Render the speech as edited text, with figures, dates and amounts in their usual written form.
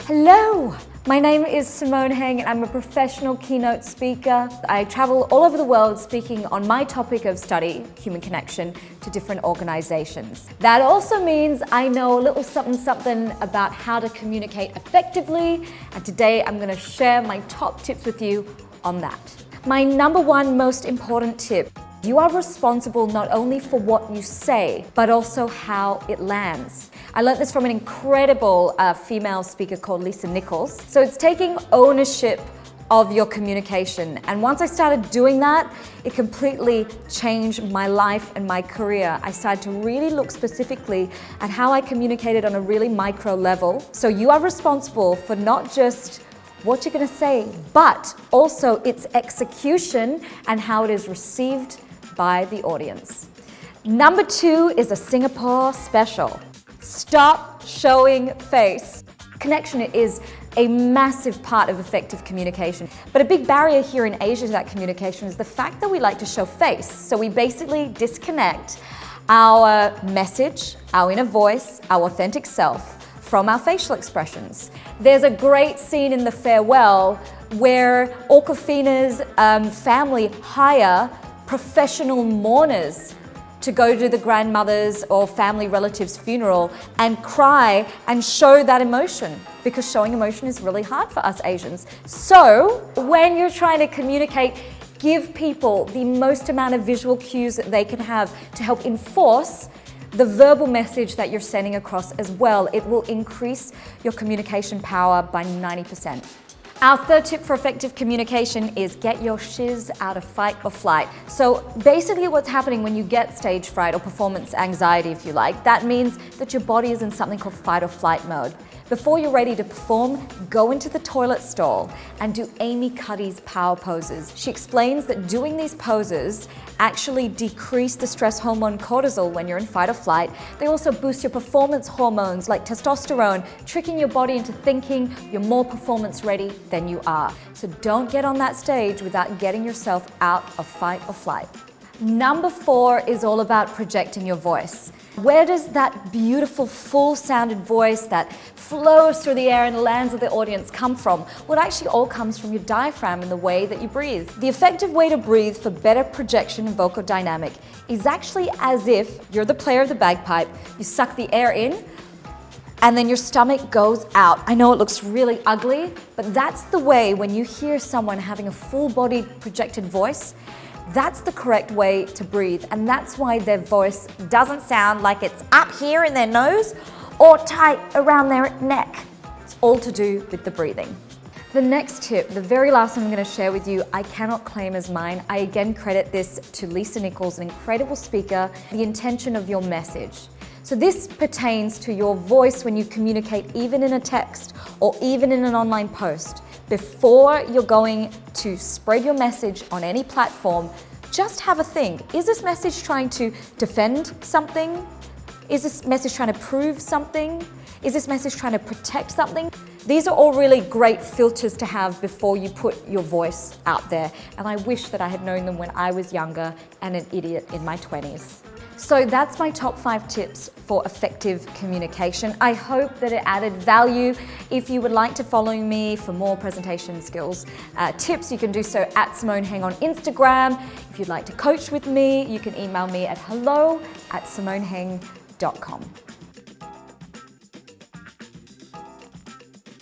Hello, my name is Simone Heng and I'm a professional keynote speaker. I travel all over the world speaking on my topic of study, human connection, to different organizations. That also means I know a little something about how to communicate effectively, and today I'm going to share my top tips with you on that. My number one most important tip: you are responsible not only for what you say, but also how it lands. I learned this from an incredible female speaker called Lisa Nichols. So it's taking ownership of your communication. And once I started doing that, it completely changed my life and my career. I started to really look specifically at how I communicated on a really micro level. So you are responsible for not just what you're gonna say, but also its execution and how it is received by the audience. Number two is a Singapore special. Stop showing face. Connection is a massive part of effective communication, but a big barrier here in Asia to that communication is the fact that we like to show face. So we basically disconnect our message, our inner voice, our authentic self from our facial expressions. There's a great scene in The Farewell where Awkwafina's family hire professional mourners to go to the grandmother's or family relative's funeral and cry and show that emotion, because showing emotion is really hard for us Asians. So when you're trying to communicate, give people the most amount of visual cues that they can have to help enforce the verbal message that you're sending across as well. It will increase your communication power by 90%. Our third tip for effective communication is get your shiz out of fight or flight. So basically what's happening when you get stage fright or performance anxiety, if you like, that means that your body is in something called fight or flight mode. Before you're ready to perform, go into the toilet stall and do Amy Cuddy's power poses. She explains that doing these poses actually decrease the stress hormone cortisol when you're in fight or flight. They also boost your performance hormones like testosterone, tricking your body into thinking you're more performance ready than you are. So don't get on that stage without getting yourself out of fight or flight. Number four is all about projecting your voice. Where does that beautiful full-sounded voice that flows through the air and lands with the audience come from? Well, it actually all comes from your diaphragm and the way that you breathe. The effective way to breathe for better projection and vocal dynamic is actually as if you're the player of the bagpipe, you suck the air in, and then your stomach goes out. I know it looks really ugly, but that's the way when you hear someone having a full-bodied projected voice, that's the correct way to breathe, and that's why their voice doesn't sound like it's up here in their nose or tight around their neck. It's all to do with the breathing. The next tip, the very last one I'm going to share with you, I cannot claim as mine. I again credit this to Lisa Nichols, an incredible speaker, the intention of your message. So this pertains to your voice when you communicate, even in a text or even in an online post. Before you're going to spread your message on any platform, just have a think. Is this message trying to defend something? Is this message trying to prove something? Is this message trying to protect something? These are all really great filters to have before you put your voice out there. And I wish that I had known them when I was younger and an idiot in my 20s. So that's my top 5 tips for effective communication. I hope that it added value. If you would like to follow me for more presentation skills tips, you can do so at Simone Heng on Instagram. If you'd like to coach with me, you can email me at hello@simoneheng.com.